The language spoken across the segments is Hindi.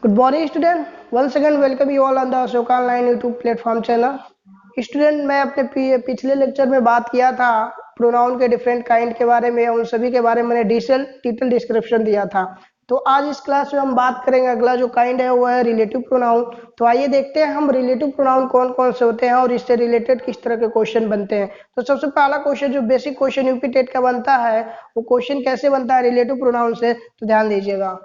Good morning, student. Once again, welcome you all on the Ashoka Online YouTube platform channel. Student मैं अपने पिछले लेक्चर में बात किया था प्रोनाउन के डिफरेंट काइंड के बारे में, उन सभी के बारे में मैंने डिटेल डिस्क्रिप्शन दिया था। तो आज इस क्लास में हम बात करेंगे, अगला जो काइंड है वो है रिलेटिव प्रोनाउन। तो आइए देखते हैं हम रिलेटिव प्रोनाउन कौन कौन से होते हैं और इससे रिलेटेड किस तरह के क्वेश्चन बनते हैं। तो सबसे पहला क्वेश्चन जो बेसिक क्वेश्चन यूपी टेट का बनता है, वो क्वेश्चन कैसे बनता है रिलेटिव प्रोनाउन से, तो ध्यान दीजिएगा।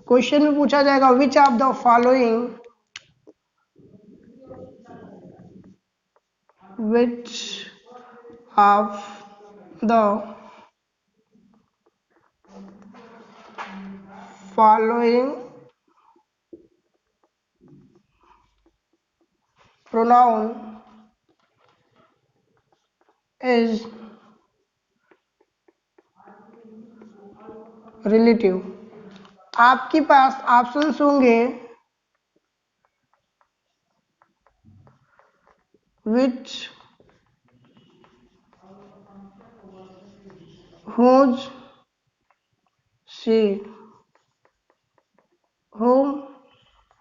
क्वेश्चन में पूछा जाएगा विच of the following which of the following pronoun is relative। आपके पास ऑप्शंस होंगे which, whose, she, whom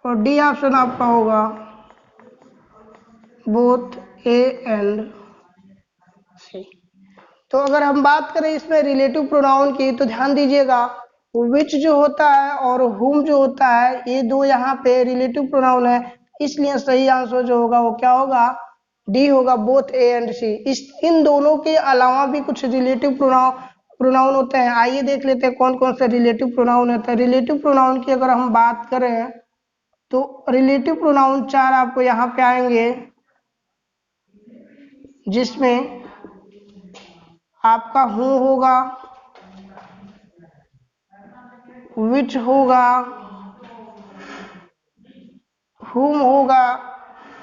और डी ऑप्शन आपका होगा बोथ ए एंड सी। तो अगर हम बात करें इसमें रिलेटिव प्रोनाउन की, तो ध्यान दीजिएगा विच जो होता है और हुम जो होता है, ये दो यहाँ पे रिलेटिव प्रोनाउन है, इसलिए सही आंसर जो होगा वो क्या होगा, डी होगा, बोथ ए एंड सी। इन दोनों के अलावा भी कुछ रिलेटिव प्रोनाउन होते हैं। आइए देख लेते हैं कौन कौन से रिलेटिव प्रोनाउन होते हैं। रिलेटिव प्रोनाउन की अगर हम बात करें तो रिलेटिव प्रोनाउन 4 आपको यहाँ पे आएंगे, जिसमें आपका हु होगा, विच होगा, हुम होगा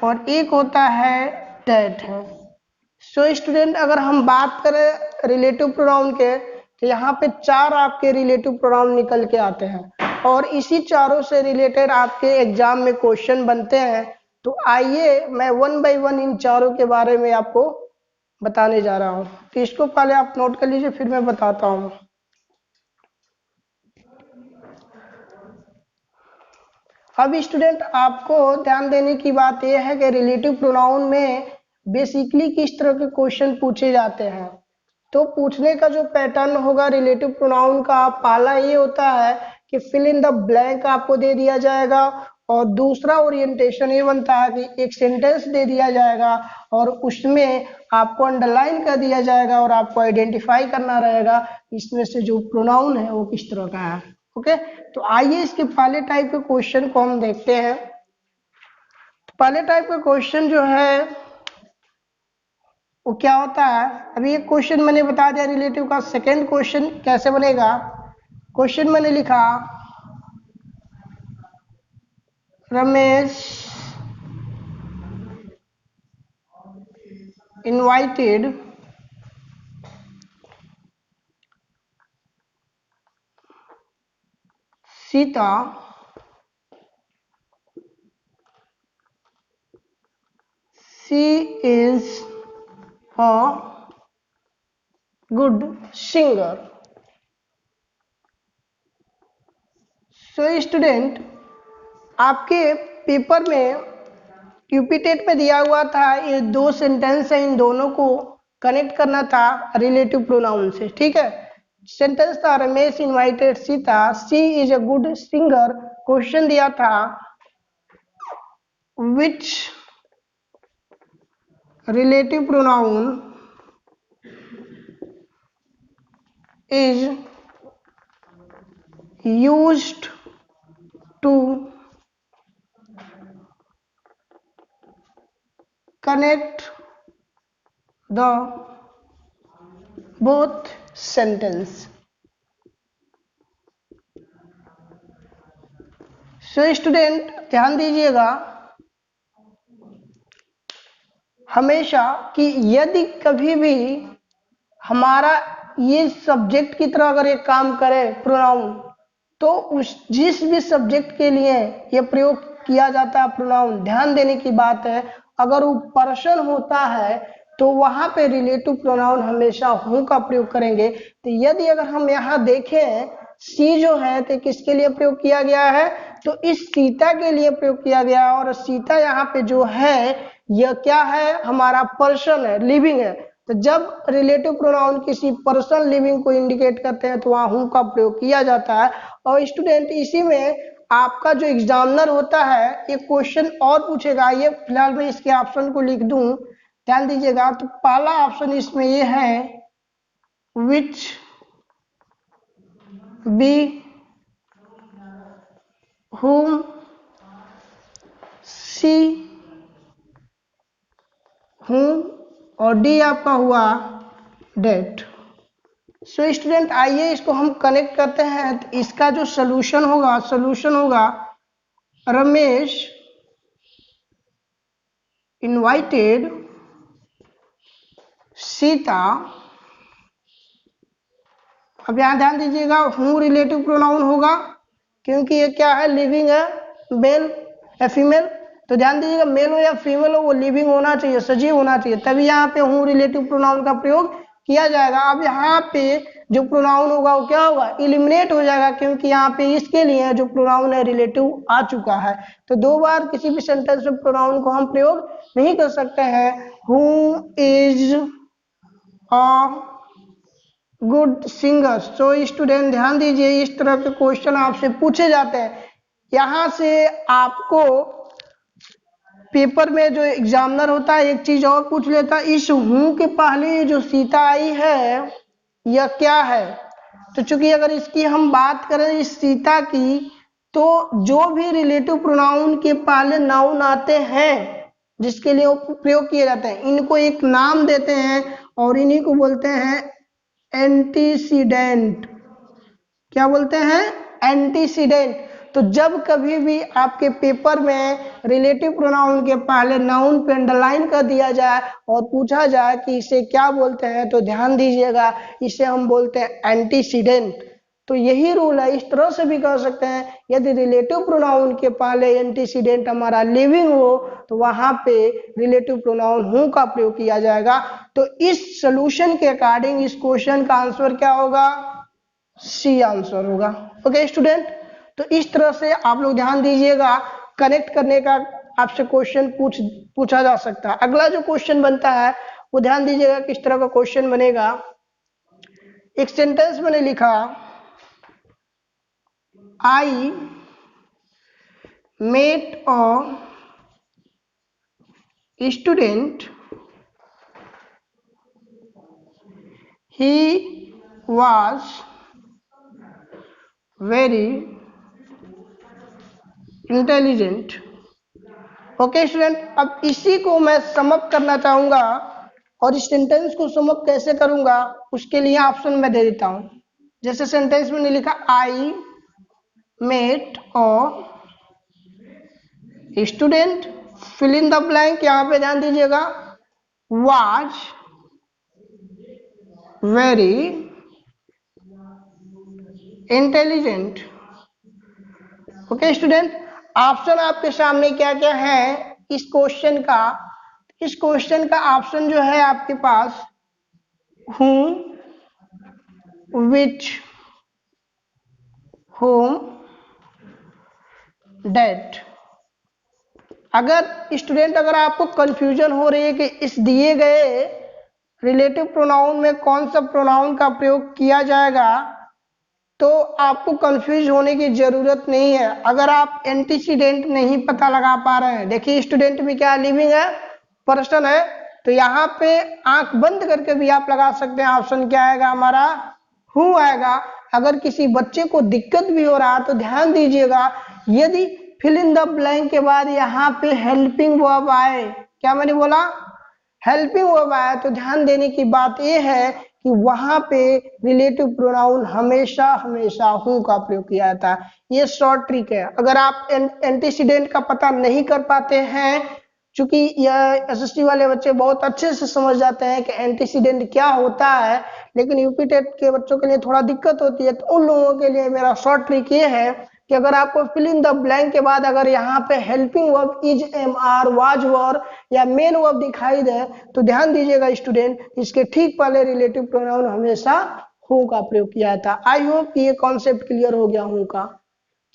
और एक होता है डेट है। सो स्टूडेंट अगर हम बात करें रिलेटिव प्रोनाउन के, तो यहाँ पे 4 आपके रिलेटिव प्रोनाउन निकल के आते हैं और इसी चारों से रिलेटेड आपके एग्जाम में क्वेश्चन बनते हैं। तो आइए मैं 1 बाय 1 इन चारों के बारे में आपको बताने जा रहा हूँ। तो इसको पहले आप नोट कर लीजिए, फिर मैं बताता हूँ। अब स्टूडेंट आपको ध्यान देने की बात यह है कि रिलेटिव प्रोनाउन में बेसिकली किस तरह के क्वेश्चन पूछे जाते हैं। तो पूछने का जो पैटर्न होगा रिलेटिव प्रोनाउन का, पहला ये होता है कि फिल इन द ब्लैंक आपको दे दिया जाएगा और दूसरा ओरिएंटेशन ये बनता है कि एक सेंटेंस दे दिया जाएगा और उसमें आपको अंडरलाइन कर दिया जाएगा और आपको आइडेंटिफाई करना रहेगा इसमें से जो प्रोनाउन है वो किस तरह का है। ओके, तो आइए इसके पहले टाइप के क्वेश्चन को हम देखते हैं। तो पहले टाइप का क्वेश्चन जो है वो क्या होता है, अभी एक क्वेश्चन मैंने बता दिया रिलेटिव का। सेकंड क्वेश्चन कैसे बनेगा, क्वेश्चन मैंने लिखा Ramesh invited Sita she is a good singer। So student आपके पेपर में यूपी टेट में दिया हुआ था, ये 2 सेंटेंस है, इन दोनों को कनेक्ट करना था रिलेटिव प्रोनाउन से। ठीक है, सेंटेंस था Ramesh invited Sita she is a good singer. Question दिया था which relative pronoun is used to connect the both sentence। So student ध्यान दीजिएगा हमेशा कि यदि कभी भी हमारा ये सब्जेक्ट की तरह अगर ये काम करे प्रोनाउन, तो उस जिस भी सब्जेक्ट के लिए ये प्रयोग किया जाता है प्रोनाउन, ध्यान देने की बात है अगर वो पर्सन होता है तो वहां पे रिलेटिव प्रोनाउन हमेशा हूं का प्रयोग करेंगे। तो यदि अगर हम यहाँ देखें सी जो है तो किसके लिए प्रयोग किया गया है, तो इस सीता के लिए प्रयोग किया गया है। और सीता यहाँ पे जो है यह क्या है, हमारा पर्सन है, लिविंग है। तो जब रिलेटिव प्रोनाउन किसी पर्सन लिविंग को इंडिकेट करते हैं तो वहां हूं का प्रयोग किया जाता है। और स्टूडेंट इसी में आपका जो एग्जामिनर होता है एक क्वेश्चन और पूछेगा। ये फिलहाल मैं इसके ऑप्शन को लिख दूं, ध्यान दीजिएगा। तो पहला ऑप्शन इसमें ये है विच बी whom सी whom और डी आपका हुआ डेट। सो स्टूडेंट आइए इसको हम कनेक्ट करते हैं। तो इसका जो सोल्यूशन होगा रमेश इनवाइटेड सीता। अब यहां ध्यान दीजिएगा हूँ रिलेटिव प्रोनाउन होगा क्योंकि ये क्या है, लिविंग है, मेल या फीमेल। तो ध्यान दीजिएगा मेल हो या फीमेल हो वो लिविंग होना चाहिए, सजीव होना चाहिए, तभी यहाँ पे हूँ रिलेटिव प्रोनाउन का प्रयोग किया जाएगा। अब यहाँ पे जो प्रोनाउन होगा वो क्या होगा, इलिमिनेट हो जाएगा क्योंकि यहाँ पे इसके लिए जो प्रोनाउन है रिलेटिव आ चुका है। तो दो बार किसी भी सेंटेंस में प्रोनाउन को हम प्रयोग नहीं कर सकते हैं। Who is a good singer. So student ध्यान दीजिए इस तरह के क्वेश्चन आपसे पूछे जाते हैं। यहाँ से आपको पेपर में जो एग्जामिनर होता है एक चीज और पूछ लेता है, इस हूं के पहले जो सीता आई है यह क्या है। तो चूंकि अगर इसकी हम बात करें इस सीता की, तो जो भी रिलेटिव प्रोनाउन के पहले नाउन आते हैं जिसके लिए प्रयोग किए जाते हैं इनको एक नाम देते हैं और इन्हीं को बोलते हैं एंटीसीडेंट। क्या बोलते हैं, एंटीसीडेंट। तो जब कभी भी आपके पेपर में रिलेटिव प्रोनाउन के पहले नाउन पे अंडरलाइन कर दिया जाए और पूछा जाए कि इसे क्या बोलते हैं तो ध्यान दीजिएगा इसे हम बोलते हैं एंटीसीडेंट। तो यही रूल है, इस तरह से भी कर सकते हैं। यदि रिलेटिव प्रोनाउन के पहले एंटीसीडेंट हमारा लिविंग हो तो वहां पे रिलेटिव प्रोनाउन हूं का प्रयोग किया जाएगा। तो इस सोल्यूशन के अकॉर्डिंग इस क्वेश्चन का आंसर क्या होगा, सी आंसर होगा। ओके स्टूडेंट, तो इस तरह से आप लोग ध्यान दीजिएगा, कनेक्ट करने का आपसे क्वेश्चन पूछा जा सकता है। अगला जो क्वेश्चन बनता है वो ध्यान दीजिएगा किस तरह का क्वेश्चन बनेगा। एक सेंटेंस मैंने लिखा, I met a student, he was very intelligent. Okay student, अब इसी को मैं समअप करना चाहूंगा और इस सेंटेंस को समअप कैसे करूंगा उसके लिए ऑप्शन मैं दे देता हूं। जैसे सेंटेंस में लिखा I met a student, fill in the blank. यहां पे ध्यान दीजिएगा was very intelligent. Okay student, option आपके सामने क्या क्या है इस क्वेश्चन का। इस क्वेश्चन का ऑप्शन जो है आपके पास whom, which, whom, that। अगर स्टूडेंट अगर आपको कंफ्यूजन हो रही है कि इस दिए गए रिलेटिव प्रोनाउन में कौन सा प्रोनाउन का प्रयोग किया जाएगा तो आपको कंफ्यूज होने की जरूरत नहीं है। अगर आप एंटीसीडेंट नहीं पता लगा पा रहे हैं, देखिए स्टूडेंट भी क्या लिविंग है, पर्सन है, तो यहाँ पे आंख बंद करके भी आप लगा सकते हैं। ऑप्शन क्या आएगा हमारा, हु आएगा। अगर किसी बच्चे को दिक्कत भी हो रहा है तो ध्यान दीजिएगा यदि फिल इन द ब्लैंक के बाद यहाँ पे हेल्पिंग वर्ब आए, क्या मैंने बोला, हेल्पिंग वर्ब आया, तो ध्यान देने की बात यह है कि वहां पे रिलेटिव प्रोनाउन हमेशा हमेशा हूं का प्रयोग किया जाता है। ये शॉर्ट ट्रिक है। अगर आप एंटीसीडेंट का पता नहीं कर पाते हैं, चूंकि यह एसएसटी वाले बच्चे बहुत अच्छे से समझ जाते हैं कि एंटीसीडेंट क्या होता है, लेकिन यूपी टेट के बच्चों के लिए थोड़ा दिक्कत होती है, तो उन लोगों के लिए मेरा शॉर्ट ट्रिक ये है कि अगर आपको फिल इन द ब्लैंक के बाद अगर यहाँ पे helping verb is, am are, was were या मेन वर्ब दिखाई दे तो ध्यान दीजिएगा स्टूडेंट इसके ठीक पहले रिलेटिव प्रोनाउन हमेशा हु का प्रयोग किया था। आई होप कि ये कॉन्सेप्ट क्लियर हो गया हु का।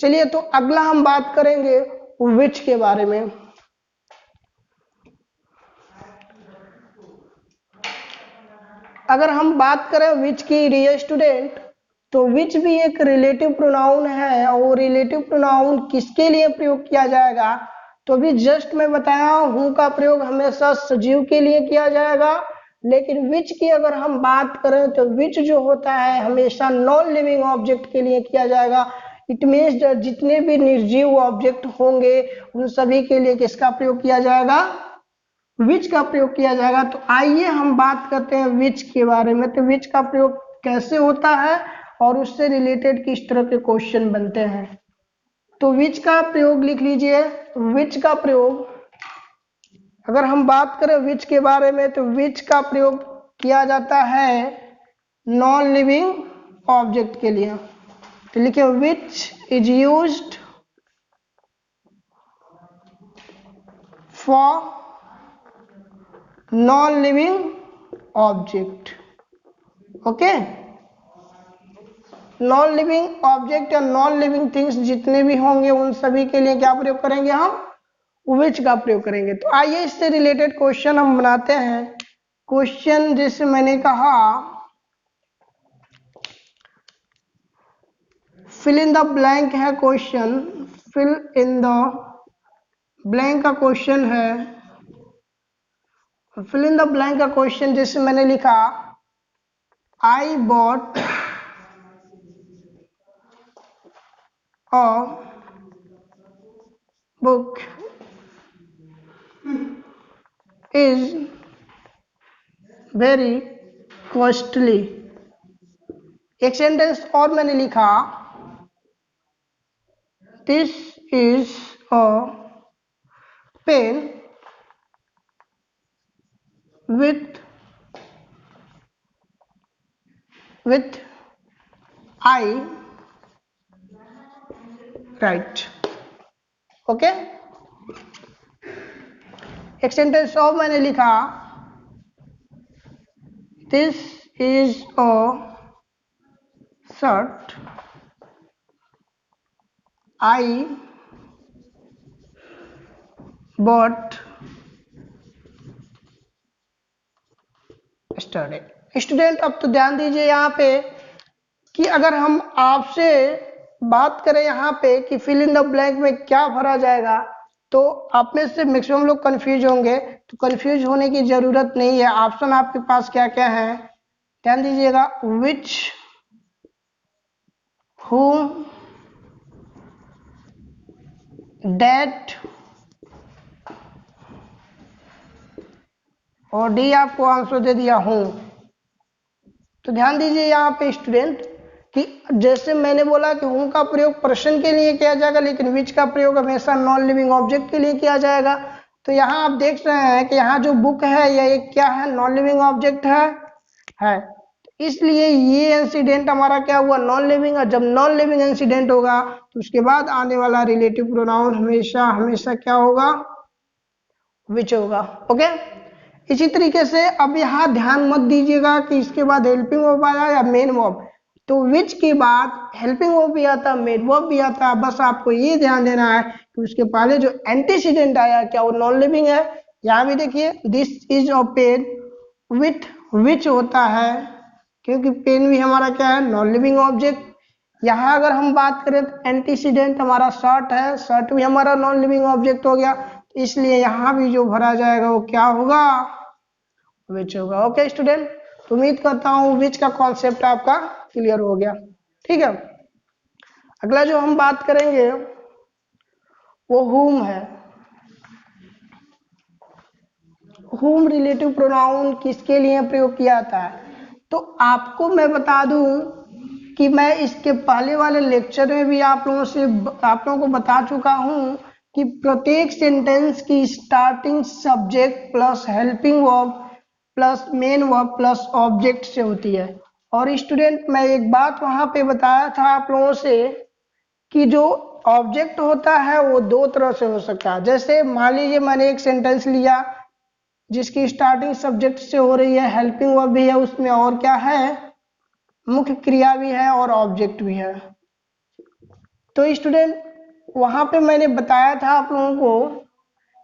चलिए तो अगला हम बात करेंगे विच के बारे में। अगर हम बात करें विच की डियर स्टूडेंट, तो विच भी एक रिलेटिव प्रोनाउन है और रिलेटिव प्रोनाउन किसके लिए प्रयोग किया जाएगा, तो अभी जस्ट मैं बताया हूं का प्रयोग हमेशा सजीव के लिए किया जाएगा, लेकिन विच की अगर हम बात करें तो विच जो होता है हमेशा नॉन लिविंग ऑब्जेक्ट के लिए किया जाएगा। इट मीन्स जितने भी निर्जीव ऑब्जेक्ट होंगे उन सभी के लिए किसका प्रयोग किया जाएगा, विच का प्रयोग किया जाएगा। तो आइए हम बात करते हैं विच के बारे में। तो विच का प्रयोग कैसे होता है और उससे रिलेटेड किस तरह के क्वेश्चन बनते हैं। तो विच का प्रयोग लिख लीजिए। विच का प्रयोग अगर हम बात करें विच के बारे में, तो विच का प्रयोग किया जाता है नॉन लिविंग ऑब्जेक्ट के लिए। तो लिखिए which is used for non living object. Okay, non living object या नॉन लिविंग थिंग्स जितने भी होंगे उन सभी के लिए क्या प्रयोग करेंगे, हम विच का प्रयोग करेंगे। तो आइए इससे रिलेटेड क्वेश्चन हम बनाते हैं। क्वेश्चन जैसे मैंने कहा फिल इन द ब्लैंक है question, fill in the blank का क्वेश्चन है। फिल इन द ब्लैंक का क्वेश्चन जैसे मैंने लिखा I bought a book is very costly. एक सेंटेंस और मैंने लिखा this is a pen with I write। Okay, एक सेंटेंस और मैंने लिखा this is a shirt I bought study. Student अब तो ध्यान दीजिए यहाँ पे कि अगर हम आपसे बात करें यहाँ पे कि फिल इन द ब्लैंक में क्या भरा जाएगा, तो आप में से मैक्सिमम लोग कंफ्यूज होंगे। तो कंफ्यूज होने की जरूरत नहीं है। ऑप्शन आपके पास क्या क्या है, ध्यान दीजिएगा। विच, whom, that और डी आपको आंसर दे दिया हूं। तो ध्यान दीजिए यहाँ पे स्टूडेंट कि जैसे मैंने बोला कि हूं का प्रयोग पर्सन के लिए किया जाएगा, लेकिन विच का प्रयोग हमेशा नॉन लिविंग ऑब्जेक्ट के लिए किया जाएगा। तो यहाँ आप देख रहे हैं कि यहाँ जो बुक है यह एक क्या है, नॉन लिविंग ऑब्जेक्ट है। इसलिए ये इंसिडेंट हमारा क्या हुआ, नॉन लिविंग। और जब नॉन लिविंग इंसिडेंट होगा तो उसके बाद आने वाला रिलेटिव प्रोनाउन हमेशा हमेशा क्या होगा, विच होगा। ओके, इसी तरीके से अब यहाँ ध्यान मत दीजिएगा कि इसके बाद हेल्पिंग वर्ब आया या मेन वर्ब। तो विच के बाद हेल्पिंग वर्ब भी आता, मेन वर्ब भी आता। बस आपको ये ध्यान देना है कि उसके पहले जो एंटीसीडेंट आया क्या वो नॉन लिविंग है। यहाँ भी देखिए this is a pen with which होता है, क्योंकि पेन भी हमारा क्या है, नॉन लिविंग ऑब्जेक्ट। यहाँ अगर हम बात करें तो एंटीसीडेंट हमारा शर्ट है, शर्ट भी हमारा नॉन लिविंग ऑब्जेक्ट हो गया, इसलिए यहाँ भी जो भरा जाएगा वो क्या होगा, विच होगा। ओके स्टूडेंट, तो उम्मीद करता हूँ विच का कॉन्सेप्ट आपका क्लियर हो गया। ठीक है, अगला जो हम बात करेंगे वो हुम है। हुम रिलेटिव प्रोनाउन किसके लिए प्रयोग किया जाता है, तो आपको मैं बता दूं कि मैं इसके पहले वाले लेक्चर में भी आप लोगों को बता चुका हूं कि प्रत्येक सेंटेंस की starting subject plus helping verb plus main verb plus object से होती है। और स्टूडेंट मैं एक बात वहां पे बताया था आप लोगों से कि जो ऑब्जेक्ट होता है वो दो तरह से हो सकता है। जैसे मान लीजिए मैंने एक सेंटेंस लिया जिसकी स्टार्टिंग सब्जेक्ट से हो रही है, हेल्पिंग वर्ब भी है उसमें, और क्या है, मुख्य क्रिया भी है और ऑब्जेक्ट भी है। तो स्टूडेंट वहां पे मैंने बताया था आप लोगों को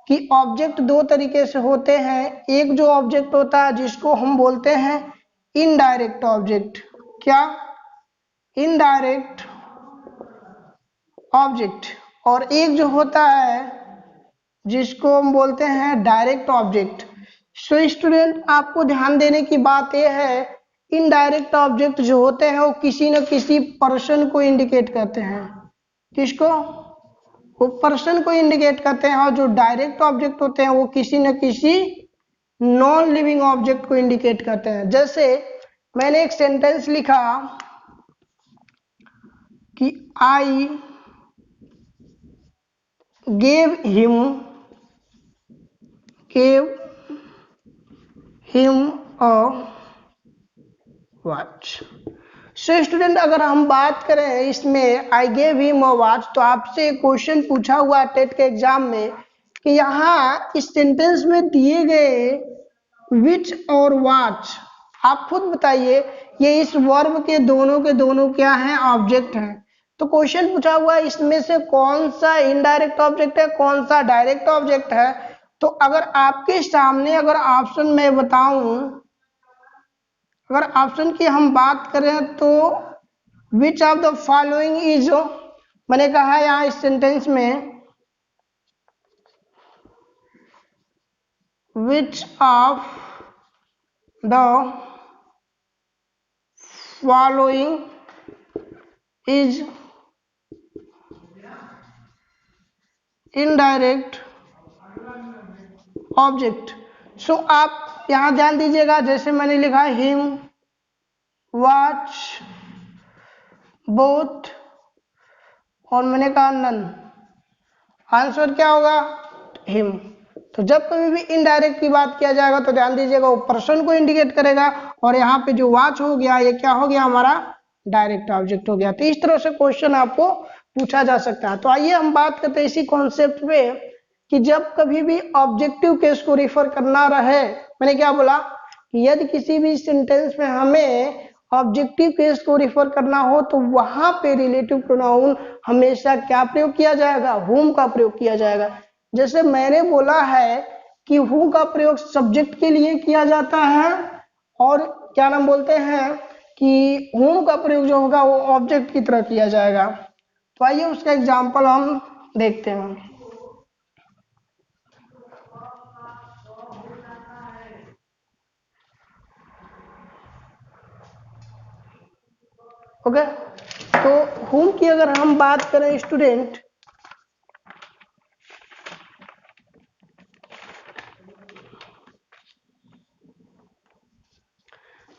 कि ऑब्जेक्ट दो तरीके से होते हैं। एक जो ऑब्जेक्ट होता है जिसको हम बोलते हैं इनडायरेक्ट ऑब्जेक्ट। क्या? Indirect object. और एक जो होता है जिसको हम बोलते हैं डायरेक्ट ऑब्जेक्ट। सो स्टूडेंट आपको ध्यान देने की बात यह है, इनडायरेक्ट ऑब्जेक्ट जो होते हैं वो किसी न किसी पर्सन को इंडिकेट करते हैं। किसको? वो पर्सन को इंडिकेट करते हैं। और जो डायरेक्ट ऑब्जेक्ट होते हैं वो किसी न किसी नॉन लिविंग ऑब्जेक्ट को इंडिकेट करते हैं। जैसे मैंने एक सेंटेंस लिखा कि आई gave him a watch। So student अगर हम बात करें इसमें I gave him a watch, तो आपसे क्वेश्चन पूछा हुआ टेट के एग्जाम में कि यहाँ इस सेंटेंस में दिए गए विच और वॉच, आप खुद बताइए ये इस वर्ब के दोनों क्या हैं? ऑब्जेक्ट हैं। तो क्वेश्चन पूछा हुआ है इसमें से कौन सा इनडायरेक्ट ऑब्जेक्ट है, कौन सा डायरेक्ट ऑब्जेक्ट है। तो अगर आपके सामने अगर ऑप्शन में बताऊं, अगर ऑप्शन की हम बात करें तो which of the following is, मैंने कहा यहाँ इस सेंटेंस में which of the following is indirect object. So आप यहां ध्यान दीजिएगा, जैसे मैंने लिखा हिम, वॉच, बोथ और मैंने कहा नन, आंसर क्या होगा? हिम। तो जब कभी भी इनडायरेक्ट की बात किया जाएगा तो ध्यान दीजिएगा वो पर्सन को इंडिकेट करेगा। और यहाँ पे जो वॉच हो गया ये क्या हो गया? हमारा डायरेक्ट ऑब्जेक्ट हो गया। तो इस तरह से क्वेश्चन आपको पूछा जा सकता है। तो आइए हम बात करते हैं इसी कॉन्सेप्ट पे कि जब कभी भी ऑब्जेक्टिव केस को रिफर करना रहे, मैंने क्या बोला कि यदि किसी भी सेंटेंस में हमें ऑब्जेक्टिव केस को रिफर करना हो तो वहां पे रिलेटिव प्रोनाउन हमेशा क्या प्रयोग किया जाएगा? हुम का प्रयोग किया जाएगा। जैसे मैंने बोला है कि हु का प्रयोग सब्जेक्ट के लिए किया जाता है और क्या नाम बोलते हैं कि हुम का प्रयोग जो होगा वो ऑब्जेक्ट की तरह किया जाएगा। तो आइए उसका एग्जाम्पल हम देखते हैं। ओके, तो हुम की अगर हम बात करें स्टूडेंट,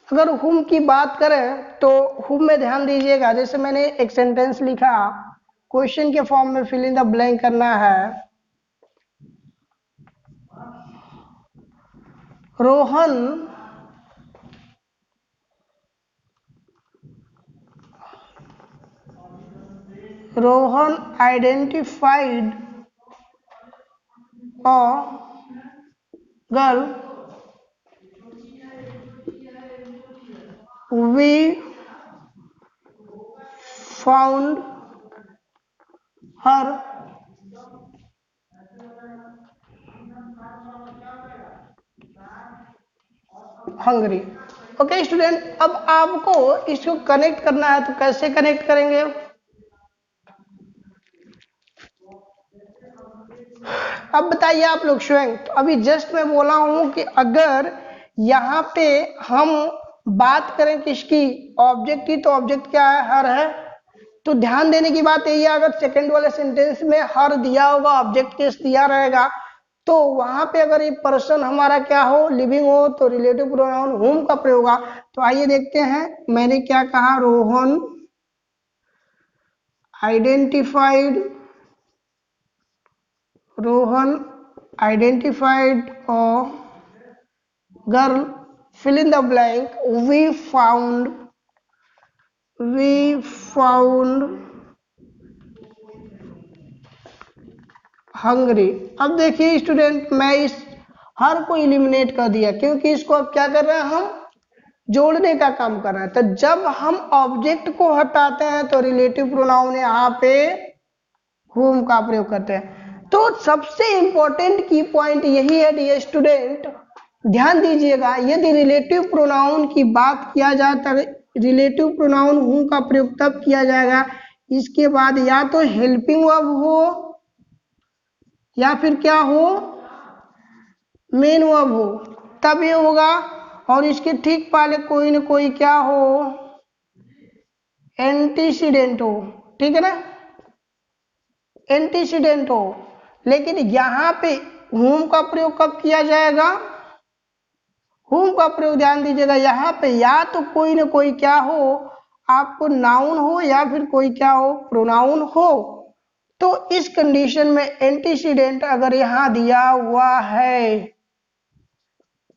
अगर हुम की बात करें तो हुम में ध्यान दीजिएगा, जैसे मैंने एक सेंटेंस लिखा, क्वेश्चन के फॉर्म में फिल इन द ब्लैंक करना है। Rohan identified a girl we found her hungry। Okay student, अब आपको इसको कनेक्ट करना है तो कैसे कनेक्ट करेंगे? अब बताइए आप लोग स्वयं। तो अभी जस्ट मैं बोला हूं कि अगर यहाँ पे हम बात करें किसकी? ऑब्जेक्ट की, तो ऑब्जेक्ट क्या है? हर है। तो ध्यान देने की बात यही है, अगर सेकंड वाले सेंटेंस में हर दिया होगा, ऑब्जेक्ट केस दिया रहेगा, तो वहां पे अगर ये पर्सन हमारा क्या हो? लिविंग हो, तो रिलेटिव प्रोनाउन हुम का प्रयोग होगा। तो आइए देखते हैं मैंने क्या कहा। Rohan identified a girl, fill in the blank, we found hungry। अब देखिए स्टूडेंट, मैं इस हर को इलिमिनेट कर दिया क्योंकि इसको अब क्या कर रहे हैं हम? जोड़ने का काम कर रहा है। तो जब हम ऑब्जेक्ट को हटाते हैं तो रिलेटिव प्रोनाउन यहाँ पे whom का प्रयोग करते हैं। तो सबसे इंपॉर्टेंट की पॉइंट यही है डियर स्टूडेंट, ध्यान दीजिएगा, यदि रिलेटिव प्रोनाउन की बात किया जाए तो रिलेटिव प्रोनाउन whom का प्रयोग तब किया जाएगा इसके बाद या तो हेल्पिंग वर्ब हो या फिर क्या हो, मेन वर्ब हो, तब ये होगा। और इसके ठीक पहले कोई न कोई क्या हो, एंटीसीडेंट हो, ठीक है ना, एंटीसीडेंट हो। लेकिन यहाँ पे whom का प्रयोग कब किया जाएगा, whom का प्रयोग ध्यान दीजिएगा यहाँ पे या तो कोई न कोई क्या हो, आपको नाउन हो या फिर कोई क्या हो, प्रोनाउन हो। तो इस कंडीशन में एंटीसीडेंट अगर यहाँ दिया हुआ है,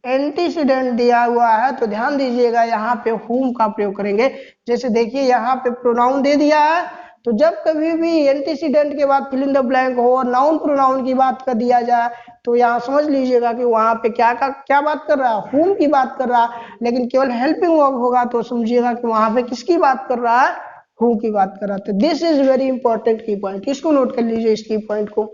एंटीसीडेंट दिया हुआ है तो ध्यान दीजिएगा यहाँ पे whom का प्रयोग करेंगे। जैसे देखिए यहाँ पे प्रोनाउन दे दिया है, तो जब कभी भी एंटीसीडेंट के बाद फिल इन द ब्लैंक हो और नाउन प्रोनाउन की बात कर दिया जाए तो यहाँ समझ लीजिएगा कि वहां पे क्या बात कर रहा है, whom की बात कर रहा है। लेकिन केवल हेल्पिंग वर्ब होगा तो समझिएगा कि वहां पे किसकी बात कर रहा है, whom की बात कर रहा है। तो दिस इज वेरी इंपॉर्टेंट की पॉइंट, इसको नोट कर लीजिए इस की पॉइंट को।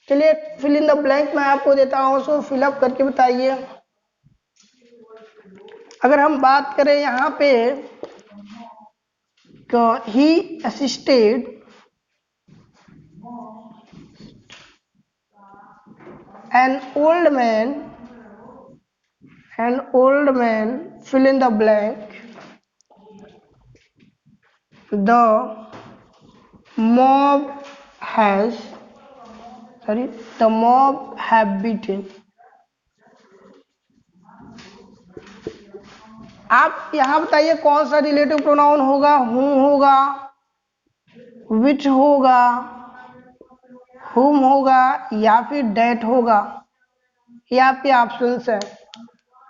चलिए फिल इन द ब्लैंक मैं आपको देता हूं, सो फिलअप करके बताइए। अगर हम बात करें यहाँ पे ही assisted an old man fill in the blank, the mob has the mob have beaten। आप यहाँ बताइए कौन सा रिलेटिव प्रोनाउन होगा, whom होगा, which होगा, whom होगा या फिर that होगा, ये आपके ऑप्शंस है।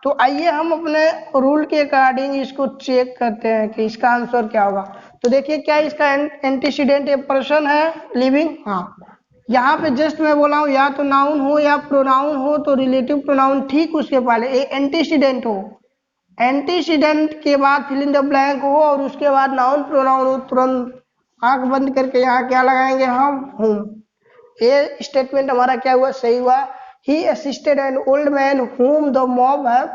तो आइए हम अपने रूल के अकॉर्डिंग इसको चेक करते हैं कि इसका आंसर क्या होगा। तो देखिए क्या इसका एंटीसीडेंट एक पर्सन है लिविंग, हाँ। यहाँ पे जस्ट मैं बोला हूँ या तो नाउन हो या प्रोनाउन हो, तो रिलेटिव प्रोनाउन ठीक उसके पहले एंटीसीडेंट हो, एंटीसीडेंट के बाद फिल इन द ब्लैंक हो और उसके बाद नाउन प्रोनाउन हो, तुरंत आंख बंद करके यहाँ क्या लगाएंगे हम, हूँ। ये स्टेटमेंट हमारा क्या हुआ, सही हुआ। ही assisted an old man whom the mob have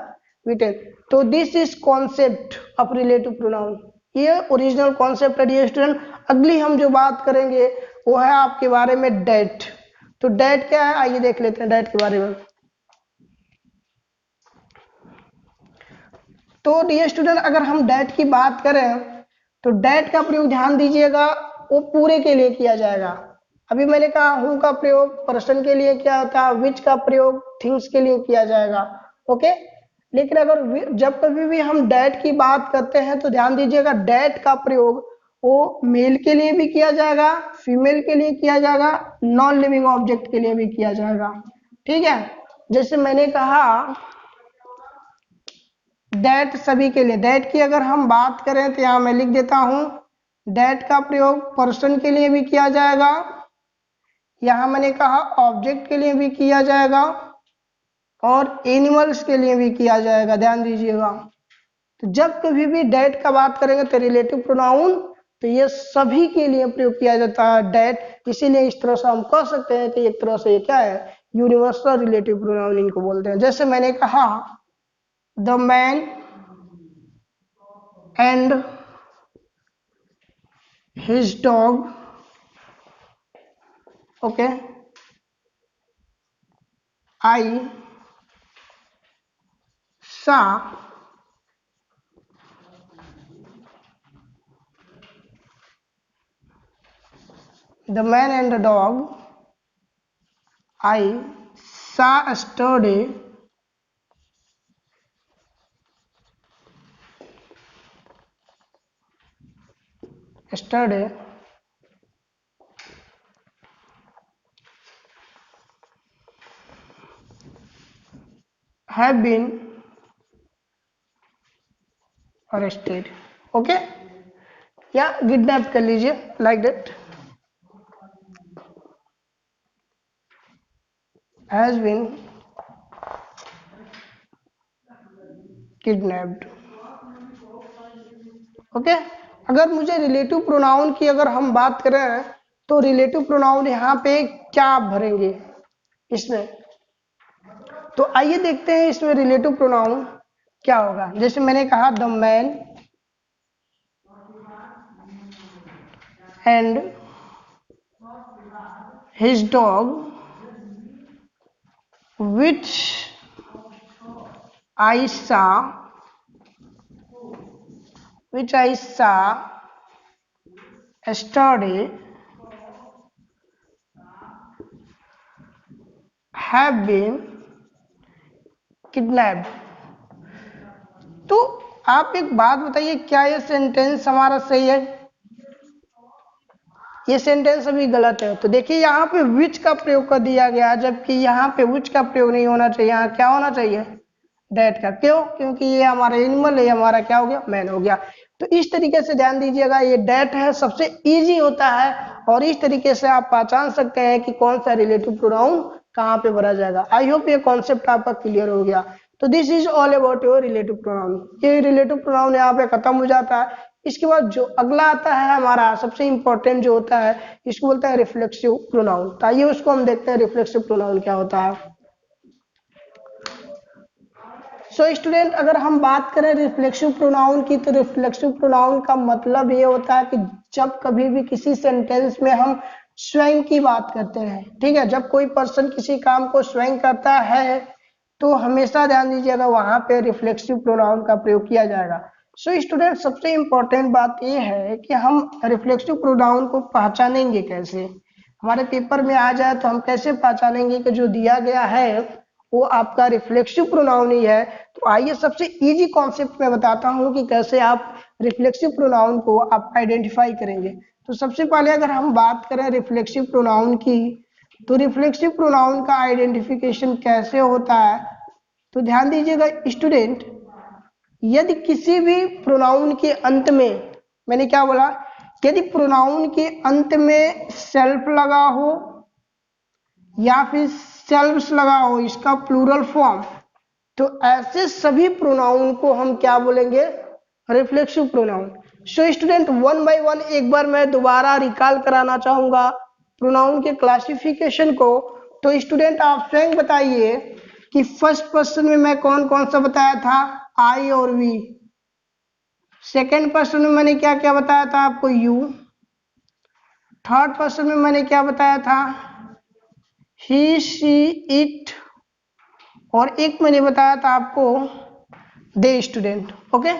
beaten। तो this is concept of relative pronoun, ये ओरिजिनल कॉन्सेप्ट है डियर स्टूडेंट। अगली हम जो बात करेंगे वो है आपके बारे में डेट। तो डेट क्या है, आइए देख लेते हैं डेट के बारे में। तो डियर स्टूडेंट अगर हम डेट की बात करें तो डेट का प्रयोग ध्यान दीजिएगा वो पूरे के लिए किया जाएगा। अभी मैंने कहा हूँ का प्रयोग पर्सन के लिए किया होता है, विच का प्रयोग थिंग्स के लिए किया जाएगा, ओके। लेकिन अगर जब कभी भी हम डेट की बात करते हैं तो ध्यान दीजिएगा डेट का प्रयोग वो मेल के लिए भी किया जाएगा, फीमेल के लिए किया जाएगा, नॉन लिविंग ऑब्जेक्ट के लिए भी किया जाएगा, ठीक है। जैसे मैंने कहा डेट सभी के लिए, डेट की अगर हम बात करें तो यहाँ मैं लिख देता हूं, डेट का प्रयोग पर्सन के लिए भी किया जाएगा, यहाँ मैंने कहा ऑब्जेक्ट के लिए भी किया जाएगा और एनिमल्स के लिए भी किया जाएगा, ध्यान दीजिएगा। तो जब कभी भी डेट का बात करेंगे तो रिलेटिव प्रोनाउन तो ये सभी के लिए प्रयोग किया जाता है डेट। इसीलिए इस तरह से हम कह सकते हैं कि एक तरह से ये क्या है, यूनिवर्सल रिलेटिव प्रोनाउन इनको बोलते हैं। जैसे मैंने कहा the man and his dog, okay, I saw the man and the dog, I saw yesterday have been arrested, okay। या किडनैप कर लीजिए, like that, has been kidnapped. Okay, अगर मुझे रिलेटिव प्रोनाउन की अगर हम बात करें तो रिलेटिव प्रोनाउन यहाँ पे क्या आप भरेंगे इसमें, तो आइए देखते हैं इसमें रिलेटिव प्रोनाउन क्या होगा। जैसे मैंने कहा the man and his dog which I saw yesterday have been kidnapped। तो आप एक बात बताइए, क्या ये सेंटेंस हमारा सही है? ये सेंटेंस अभी गलत है। तो देखिए यहाँ पे विच का प्रयोग कर दिया गया, जबकि यहाँ पे विच का प्रयोग नहीं होना चाहिए, यहाँ क्या होना चाहिए? डेट का। क्यों? क्योंकि ये हमारा एनिमल है, हमारा क्या हो गया? मैन हो गया। तो इस तरीके से ध्यान दीजिएगा, ये डेट है सबसे इजी होता है और इस तरीके से आप पहचान सकते हैं कि कौन सा रिलेटिव प्रोनाउन कहाँ पे भरा जाएगा। आई होप ये कॉन्सेप्ट आपका क्लियर हो गया। तो this is all about your relative pronoun. ये रिलेटिव प्रोनाउन यहाँ पे खत्म हो जाता है। इसके बाद जो अगला आता है हमारा सबसे इंपॉर्टेंट जो होता है, इसको बोलते हैं रिफ्लेक्सिव प्रोनाउन। तो आइए उसको हम देखते हैं रिफ्लेक्सिव प्रोनाउन क्या होता है। सो स्टूडेंट, अगर हम बात करें रिफ्लेक्सिव प्रोनाउन की, तो रिफ्लेक्सिव प्रोनाउन का मतलब ये होता है कि जब कभी भी किसी सेंटेंस में हम स्वयं की बात करते हैं, ठीक है, जब कोई पर्सन किसी काम को स्वयं करता है तो हमेशा ध्यान दीजिएगा वहां पे रिफ्लेक्सिव प्रोनाउन का प्रयोग किया जाएगा। सो स्टूडेंट, सबसे इंपॉर्टेंट बात यह है कि हम रिफ्लेक्सिव प्रोनाउन को पहचानेंगे कैसे। हमारे पेपर में आ जाए तो हम कैसे पहचानेंगे कि जो दिया गया है वो आपका रिफ्लेक्सिव प्रोनाउन ही है। तो आइए सबसे इजी कॉन्सेप्ट में बताता हूँ कि कैसे आप रिफ्लेक्सिव प्रोनाउन को आप आइडेंटिफाई करेंगे। तो सबसे पहले अगर हम बात करें रिफ्लेक्सिव प्रोनाउन की, तो रिफ्लेक्सिव प्रोनाउन का आइडेंटिफिकेशन कैसे होता है, तो ध्यान दीजिएगा स्टूडेंट, यदि किसी भी प्रोनाउन के अंत में, मैंने क्या बोला, यदि प्रोनाउन के अंत में सेल्फ लगा हो या फिर सेल्व्स लगा हो, इसका प्लूरल फॉर्म, तो ऐसे सभी प्रोनाउन को हम क्या बोलेंगे? Reflexive pronoun. So student, one by one एक बार मैं दोबारा रिकॉल कराना चाहूंगा प्रोनाउन के क्लासिफिकेशन को। तो स्टूडेंट आप स्वयं बताइए कि फर्स्ट पर्सन में मैं कौन कौन सा बताया था? आई और वी। सेकेंड पर्सन में मैंने क्या क्या बताया था आपको? यू। थर्ड पर्सन में मैंने क्या बताया था? ही, शी, इट। और एक मैंने बताया था आपको दे स्टूडेंट। ओके,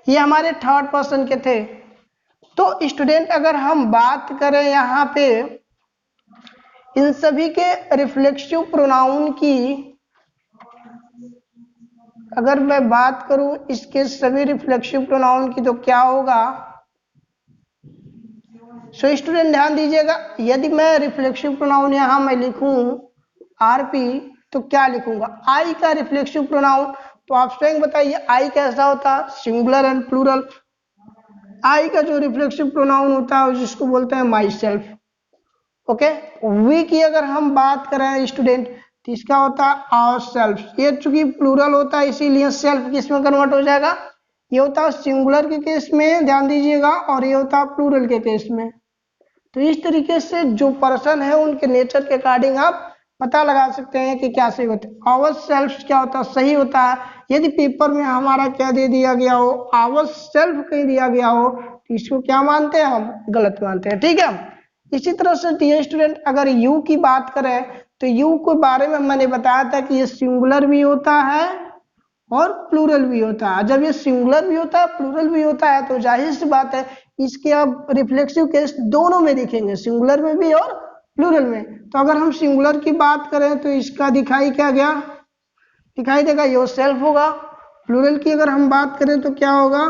ये हमारे थर्ड पर्सन के थे। तो स्टूडेंट अगर हम बात करें यहाँ पे इन सभी के रिफ्लेक्सिव प्रोनाउन की, अगर मैं बात करूं इसके सभी रिफ्लेक्सिव प्रोनाउन की, तो क्या होगा? सो स्टूडेंट ध्यान दीजिएगा, यदि मैं रिफ्लेक्सिव प्रोनाउन यहाँ मैं लिखूं आरपी, तो क्या लिखूंगा? आई का रिफ्लेक्सिव प्रोनाउन। तो आप स्वयं बताइए आई कैसा होता? Singular and plural. आई का जो रिफ्लेक्सिव प्रोनाउन होता है जिसको बोलते हैं माई सेल्फ। ओके, वी की अगर हम बात करें स्टूडेंट, तो इसका होता है आवर सेल्फ। ये चूंकि प्लूरल होता है इसीलिए सेल्फ किस में कन्वर्ट हो जाएगा? ये होता है सिंगुलर के केस में, ध्यान दीजिएगा, और ये होता है प्लूरल के केस में। तो इस तरीके से जो पर्सन है उनके नेचर के अकॉर्डिंग आप पता लगा सकते हैं कि क्या सही होता है। आवर सेल्फ क्या होता है? सही होता है। यदि पेपर में हमारा क्या दे दिया गया हो, आवर सेल्फ कहीं दिया गया हो, तो इसको क्या मानते हैं? हम गलत मानते हैं। ठीक है, इसी तरह से डियर स्टूडेंट, अगर यू की बात करें तो यू के बारे में मैंने बताया था कि ये सिंगुलर भी होता है और प्लूरल भी होता है। जब ये सिंगुलर भी होता है, प्लूरल भी होता है, तो जाहिर सी बात है इसके अब रिफ्लेक्सिव केस दोनों में दिखेंगे, सिंगुलर में भी और प्लूरल में। तो अगर हम सिंगुलर की बात करें तो इसका दिखाई क्या गया? दिखाई देगा योर सेल्फ होगा। प्लूरल की अगर हम बात करें तो क्या होगा?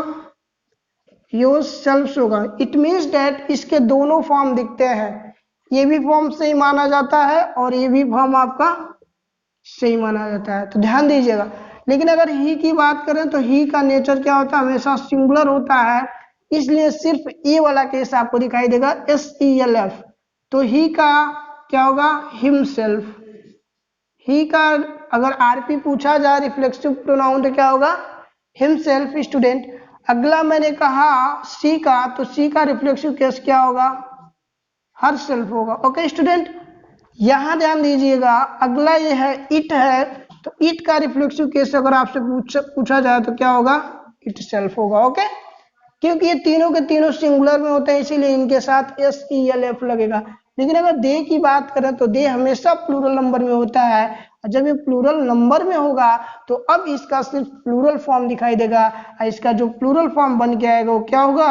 योर सेल्फ होगा। इट मीन्स डैट इसके दोनों फॉर्म दिखते हैं, ये भी फॉर्म सही माना जाता है और ये भी फॉर्म आपका सही माना जाता है। तो ध्यान दीजिएगा। लेकिन अगर ही की बात करें तो ही का नेचर क्या होता है? हमेशा सिंगुलर होता है। इसलिए सिर्फ ए वाला केस आपको दिखाई देगा SELF। तो ही का क्या होगा, हिमसेल्फ। ही का अगर RP पूछा जाए रिफ्लेक्सिव प्रोनाउन तो क्या होगा, हिमसेल्फ स्टूडेंट। अगला मैंने कहा सी का, तो सी का रिफ्लेक्सिव केस क्या होगा, हर सेल्फ होगा। ओके स्टूडेंट, यहां ध्यान दीजिएगा। अगला ये है इट है, तो इट का रिफ्लेक्सिव केस अगर आपसे पूछा जाए तो क्या होगा, इट सेल्फ होगा। ओके, क्योंकि ये तीनों के तीनों सिंगुलर में होते हैं इसीलिए इनके साथ SELF लगेगा। लेकिन अगर दे की बात करें तो दे हमेशा प्लूरल नंबर में होता है, और जब ये प्लूरल नंबर में होगा तो अब इसका सिर्फ प्लूरल फॉर्म दिखाई देगा, और इसका जो प्लूरल फॉर्म बन के आएगा वो क्या होगा,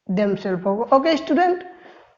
देमसेल्फ होगा। ओके स्टूडेंट,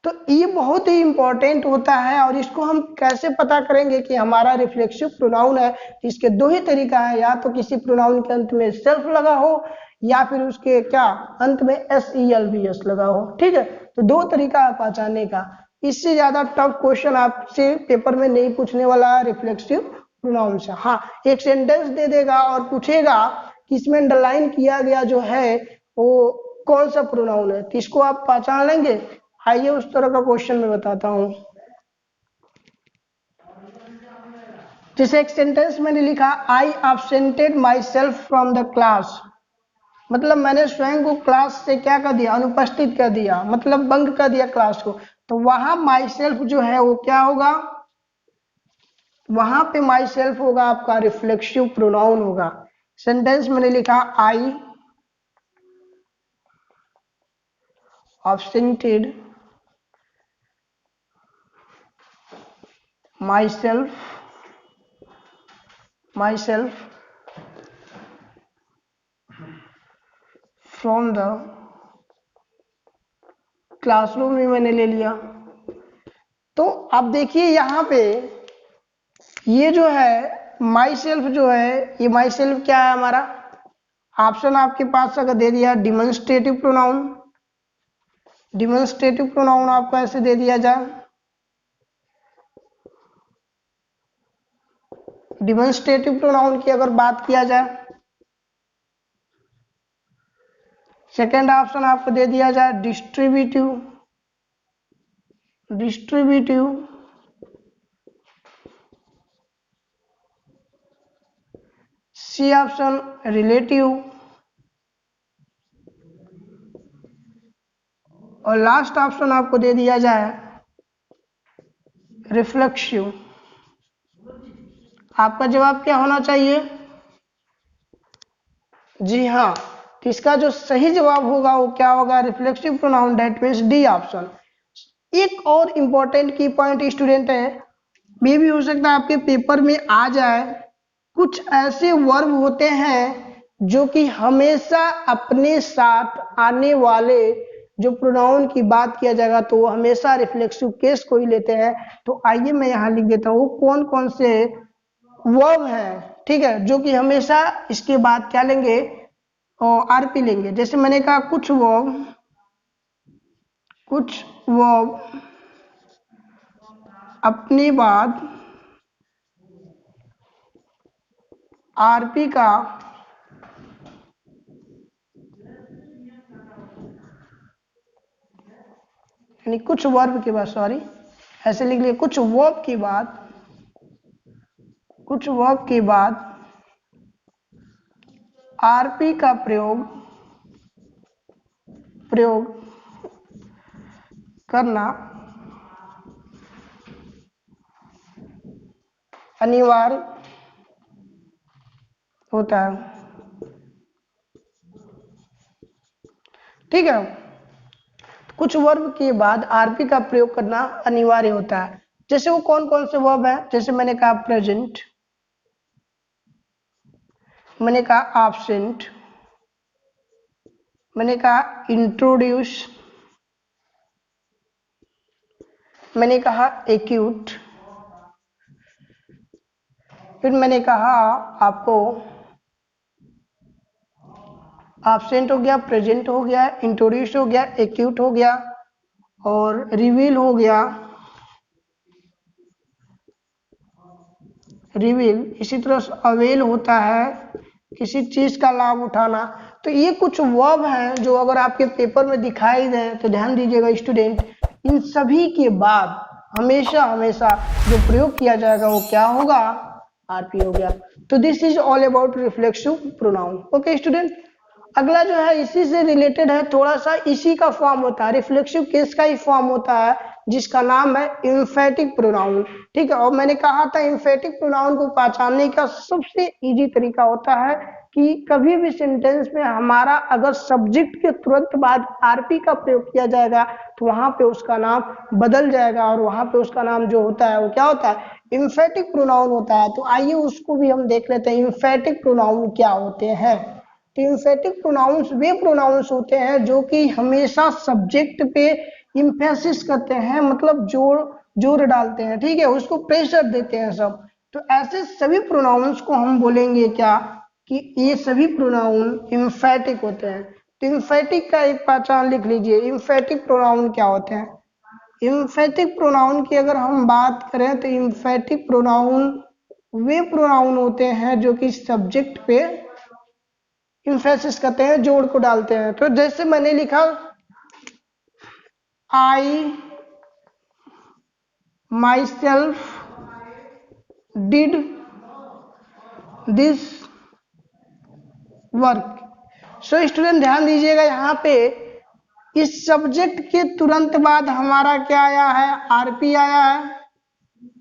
तो ये बहुत ही इंपॉर्टेंट होता है। और इसको हम कैसे पता करेंगे कि हमारा रिफ्लेक्सिव प्रोनाउन है, तो इसके दो ही तरीका है, या तो किसी प्रोनाउन के अंत में सेल्फ लगा हो या फिर उसके क्या अंत में SELVS लगा हो। ठीक है, तो दो तरीका है पहचानने का। इससे ज्यादा टफ क्वेश्चन आपसे पेपर में नहीं पूछने वाला है रिफ्लेक्सिव प्रोनाउन से। हाँ, एक सेंटेंस दे देगा और पूछेगा कि इसमें अंडरलाइन किया गया जो है वो कौन सा प्रोनाउन है, तो इसको आप पहचान लेंगे। आइए उस तरह का क्वेश्चन मैं बताता हूं। जैसे एक सेंटेंस मैंने लिखा, I absented myself from the class, मतलब मैंने स्वयं को क्लास से क्या कर दिया, अनुपस्थित कर दिया, मतलब बंक कर दिया क्लास को। तो वहां माई सेल्फ जो है वो क्या होगा, वहां पे माई सेल्फ होगा आपका रिफ्लेक्सिव प्रोनाउन होगा। सेंटेंस मैंने लिखा, I एब्सेंटेड myself from the classroom में मैंने ले लिया। तो अब देखिए यहाँ पे ये जो है माई सेल्फ जो है, ये माई सेल्फ क्या है हमारा, ऑप्शन आपके पास अगर दे दिया डिमॉन्स्ट्रेटिव प्रोनाउन, डिमॉन्स्ट्रेटिव प्रोनाउन आपको ऐसे दे दिया जाए, डिमॉन्स्ट्रेटिव प्रोनाउन की अगर बात किया जाए, सेकेंड ऑप्शन आपको दे दिया जाए डिस्ट्रीब्यूटिव, सी ऑप्शन रिलेटिव, और लास्ट ऑप्शन आपको दे दिया जाए रिफ्लेक्सिव। आपका जवाब क्या होना चाहिए, जी हाँ, तो इसका जो सही जवाब होगा वो क्या होगा, reflexive pronoun, that means D option. एक और इंपॉर्टेंट की पॉइंट स्टूडेंट है, ये भी हो सकता है आपके पेपर में आ जाए, कुछ ऐसे वर्ब होते हैं जो कि हमेशा अपने साथ आने वाले जो प्रोनाउन की बात किया जाएगा तो वो हमेशा रिफ्लेक्सिव केस को ही लेते हैं। तो आइए मैं यहाँ लिख देता हूँ कौन कौन से वर्ब है, ठीक है, जो कि हमेशा इसके बाद क्या लेंगे, और RP लेंगे। जैसे मैंने कहा कुछ वर्ब अपने बाद RP का यानी कुछ वर्ब के बाद, सॉरी ऐसे लिख लिया, कुछ वर्ब के बाद RP का प्रयोग करना अनिवार्य होता है। ठीक है, कुछ वर्ब के बाद RP का प्रयोग करना अनिवार्य होता है। जैसे वो कौन कौन से वर्ब है, जैसे मैंने कहा प्रेजेंट, मैंने कहा एब्सेंट, मैंने कहा इंट्रोड्यूस, मैंने कहा एक्यूट, फिर मैंने कहा आपको एब्सेंट हो गया, प्रेजेंट हो गया, इंट्रोड्यूस हो गया, एक्यूट हो गया, और रिवील हो गया, रिवील। इसी तरह से अवेल होता है किसी चीज का लाभ उठाना। तो ये कुछ वर्ब हैं जो अगर आपके पेपर में दिखाई दें तो ध्यान दीजिएगा स्टूडेंट, इन सभी के बाद हमेशा हमेशा जो प्रयोग किया जाएगा वो क्या होगा, आरपी हो गया। तो this is all about reflexive pronoun. Okay student, अगला जो है इसी से रिलेटेड है, थोड़ा सा इसी का फॉर्म होता है, रिफ्लेक्सिव केस का ही फॉर्म होता है, जिसका नाम है एम्फेटिक प्रोनाउन। ठीक है, और मैंने कहा था एम्फेटिक प्रोनाउन को पहचानने का सबसे इजी तरीका होता है कि कभी भी सेंटेंस में हमारा अगर सब्जेक्ट के तुरंत बाद आरपी का प्रयोग किया जाएगा तो वहां पे उसका नाम बदल जाएगा और वहां पे उसका नाम जो होता है वो क्या होता है, एम्फेटिक प्रोनाउन होता है। तो आइए उसको भी हम देख लेते हैं, एम्फेटिक प्रोनाउन क्या होते हैं। तो एम्फेटिक प्रोनाउंस वे प्रोनाउंस होते हैं जो कि हमेशा सब्जेक्ट पे इम्फेसिस करते हैं, मतलब जोर जोर डालते हैं, ठीक है, उसको प्रेशर देते हैं सब। तो ऐसे सभी प्रोनाउंस को हम बोलेंगे क्या, कि ये सभी प्रोनाउन एम्फेटिक होते हैं। तो एम्फेटिक का एक पहचान लिख लीजिए, एम्फेटिक प्रोनाउन क्या होते हैं। एम्फेटिक प्रोनाउन की अगर हम बात करें तो एम्फेटिक प्रोनाउन वे प्रोनाउन होते हैं जो कि सब्जेक्ट पे इम्फेसिस करते हैं, जोड़ को डालते हैं। तो जैसे मैंने लिखा I myself did this work. So student ध्यान दीजिएगा, यहाँ पे इस सब्जेक्ट के तुरंत बाद हमारा क्या आया है, आरपी आया है,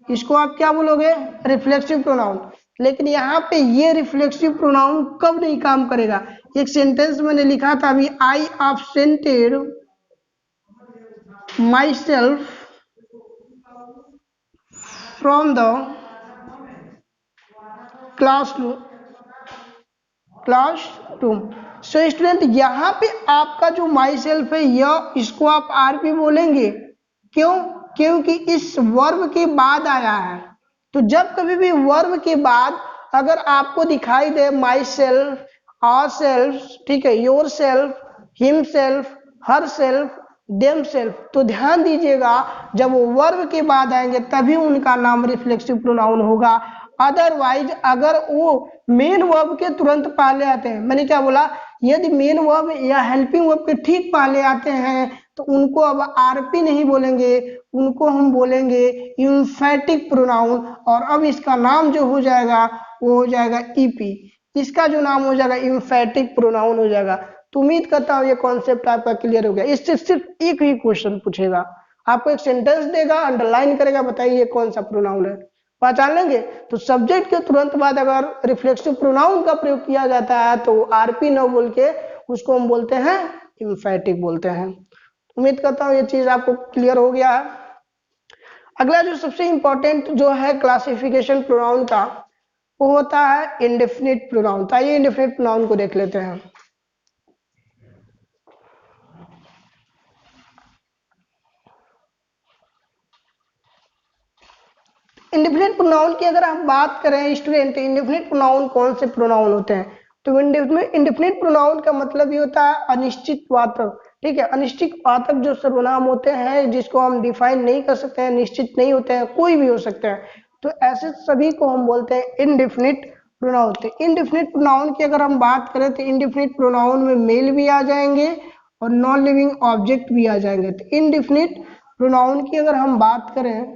इसको आप क्या बोलोगे, रिफ्लेक्सिव प्रोनाउन। लेकिन यहाँ पे ये रिफ्लेक्सिव प्रोनाउन कब नहीं काम करेगा, एक सेंटेंस मैंने लिखा था अभी, आई absented myself from the classroom। So student यहाँ पे आपका जो माई सेल्फ है यह, इसको आप आरपी बोलेंगे, क्यों, क्योंकि इस वर्ब के बाद आया है। तो जब कभी भी वर्ब के बाद अगर आपको दिखाई दे माई सेल्फ, आवर सेल्फ, ठीक है, your self, him self, her self, them self, तो ध्यान दीजिएगा जब वो वर्ब के बाद आएंगे तभी उनका नाम रिफ्लेक्सिव प्रोनाउन होगा। अदरवाइज अगर वो मेन वर्ब के तुरंत पहले आते हैं, मैंने क्या बोला, यदि मेन वर्ब या हेल्पिंग वर्ब के ठीक पहले आते हैं तो उनको अब आरपी नहीं बोलेंगे, उनको हम बोलेंगे एम्फेटिक प्रोनाउन। और अब इसका नाम जो हो जाएगा वो हो जाएगा ईपी, इसका जो नाम हो जाएगा एम्फेटिक प्रोनाउन हो जाएगा। तो उम्मीद करता हूँ ये कॉन्सेप्ट आपका क्लियर हो गया। इससे सिर्फ एक ही क्वेश्चन पूछेगा, आपको एक सेंटेंस देगा, अंडरलाइन करेगा, बताइए कौन सा प्रोनाउन है, पहचान लेंगे। तो सब्जेक्ट के तुरंत बाद अगर रिफ्लेक्सिव प्रोनाउन का प्रयोग किया जाता है तो आरपी न बोल के उसको हम बोलते हैं एम्फेटिक बोलते हैं। उम्मीद करता हूँ ये चीज आपको क्लियर हो गया है। अगला जो सबसे इंपॉर्टेंट जो है क्लासिफिकेशन प्रोनाउन का, वो होता है इंडेफिनिट प्रोनाउन। तो आइए इंडेफिनिट प्रोनाउन को देख लेते हैं। इंडेफिनिट प्रोनाउन की अगर हम बात करें स्टूडेंट, तो इंडेफिनिट प्रोनाउन कौन से प्रोनाउन होते हैं। तो इंडेफिनिट प्रोनाउन का मतलब ये होता है अनिश्चित वाचक, ठीक है, अनिश्चित वाचक जो सर्वनाम होते हैं जिसको हम डिफाइन नहीं कर सकते हैं, निश्चित नहीं होते हैं, कोई भी हो सकते हैं, तो ऐसे सभी को हम बोलते हैं इंडेफिनिट प्रोनाउन। तो इंडेफिनिट प्रोनाउन की अगर हम बात करें तो इंडेफिनिट प्रोनाउन में मेल भी आ जाएंगे और नॉन लिविंग ऑब्जेक्ट भी आ जाएंगे। तो इंडेफिनिट प्रोनाउन की अगर हम बात करें,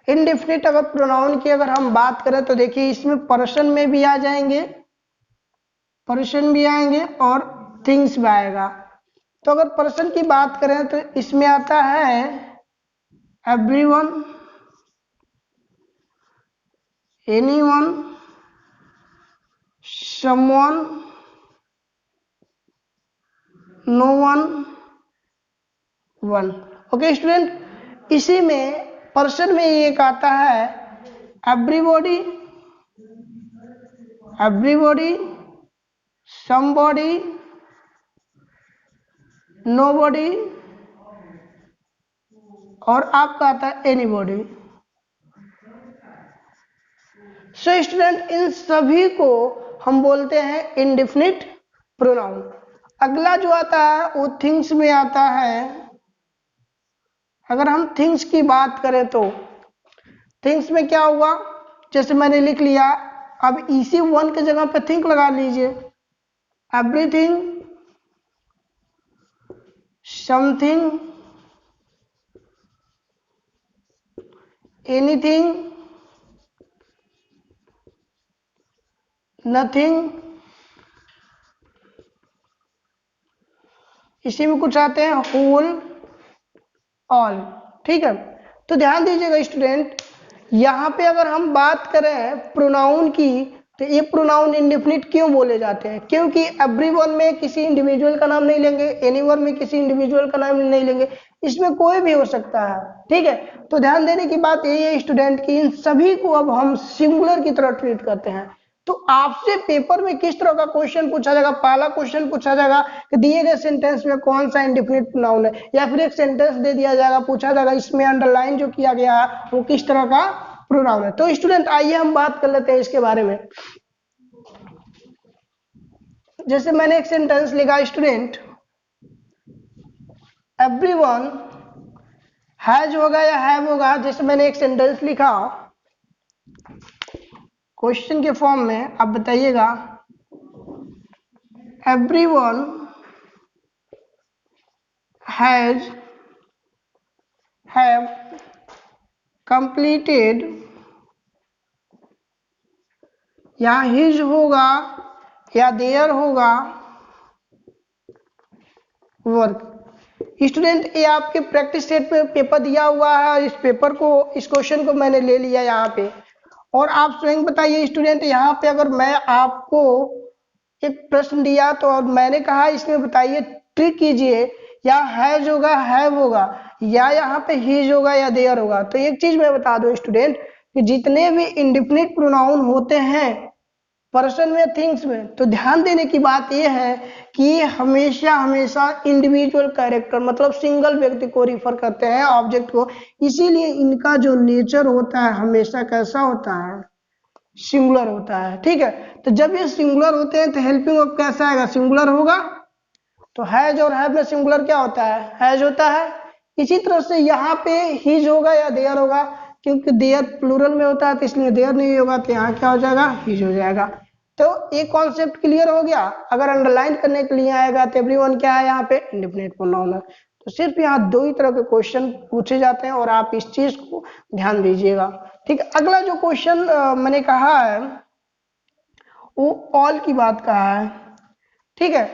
इनडिफिनिट अगर प्रोनाउन की अगर हम बात करें तो देखिए इसमें पर्सन में भी आ जाएंगे, पर्सन भी आएंगे और थिंग्स भी आएगा। तो अगर पर्सन की बात करें तो इसमें आता है everyone, anyone, someone, no one, one. Okay student, इसी में पर्सन में एक आता है एवरीबॉडी, एवरीबॉडी, somebody, nobody और आपका आता है एनीबॉडी। सो स्टूडेंट इन सभी को हम बोलते हैं इंडेफिनिट प्रोनाउन। अगला जो आता है वो थिंग्स में आता है। अगर हम थिंग्स की बात करें तो थिंग्स में क्या हुआ, जैसे मैंने लिख लिया अब इसी वन के जगह पे थिंक लगा लीजिए, एवरीथिंग, समथिंग, एनीथिंग, नथिंग, इसी में कुछ आते हैं होल, ऑल। ठीक है, तो ध्यान दीजिएगा स्टूडेंट, यहाँ पे अगर हम बात करें प्रोनाउन की, तो ये प्रोनाउन इंडेफिनिट क्यों बोले जाते हैं? क्योंकि एवरीवन में किसी इंडिविजुअल का नाम नहीं लेंगे, एनीवन में किसी इंडिविजुअल का नाम नहीं लेंगे, इसमें कोई भी हो सकता है। ठीक है, तो ध्यान देने की बात यही है स्टूडेंट की इन सभी को अब हम सिंगुलर की तरह ट्रीट करते हैं। तो आपसे पेपर में किस तरह का क्वेश्चन पूछा जाएगा? पहला क्वेश्चन पूछा जाएगा कि दिए गए सेंटेंस में कौन सा इंडेफिनिट प्रोनाउन है, या फिर एक सेंटेंस दे दिया जाएगा, पूछा जाएगा इसमें अंडरलाइन जो किया गया है वो किस तरह का प्रोनाउन है। तो स्टूडेंट आइए हम बात कर लेते हैं इसके बारे में। जैसे मैंने एक सेंटेंस लिखा स्टूडेंट, एवरीवन हैज होगा या हैव होगा। जैसे मैंने एक सेंटेंस लिखा क्वेश्चन के फॉर्म में, आप बताइएगा एवरीवन हैज हैव कंप्लीटेड, या हिज होगा या देयर होगा वर्क। स्टूडेंट ये आपके प्रैक्टिस सेट पे पेपर दिया हुआ है, इस पेपर को, इस क्वेश्चन को मैंने ले लिया यहाँ पे, और आप स्वयं बताइए स्टूडेंट, यहाँ पे अगर मैं आपको एक प्रश्न दिया तो और मैंने कहा इसमें बताइए, ट्रिक कीजिए, या हैज होगा, हैव होगा, या यहाँ पे हिज होगा या देयर होगा। तो एक चीज मैं बता दूं स्टूडेंट कि जितने भी इंडेफिनिट प्रोनाउन होते हैं पर्सन में, थिंग्स में, तो ध्यान देने की बात यह है कि हमेशा हमेशा इंडिविजुअल कैरेक्टर मतलब सिंगल व्यक्ति को रिफर करते हैं, ऑब्जेक्ट को, इसीलिए इनका जो नेचर होता है हमेशा कैसा होता है? सिंगुलर होता है। ठीक है, तो जब ये सिंगुलर होते हैं तो हेल्पिंग वर्ब कैसा आएगा? सिंगुलर होगा। तो हैज और हैव में सिंगुलर क्या होता है? हैज होता है। इसी तरह से यहाँ पे हिज होगा या देयर होगा, क्योंकि देयर प्लूरल में होता है तो इसलिए देयर नहीं होगा, तो यहाँ क्या हो जाएगा? हिज हो जाएगा। तो एक कॉन्सेप्ट क्लियर हो गया। अगर अंडरलाइन करने के लिए आएगा तो एवरीवन क्या है? यहाँ पे इंडेफिनिट प्रोनाउन है। तो सिर्फ यहाँ दो ही तरह के क्वेश्चन पूछे जाते हैं और आप इस चीज को ध्यान दीजिएगा। ठीक है, अगला जो क्वेश्चन मैंने कहा है वो ऑल की बात कहा है। ठीक है,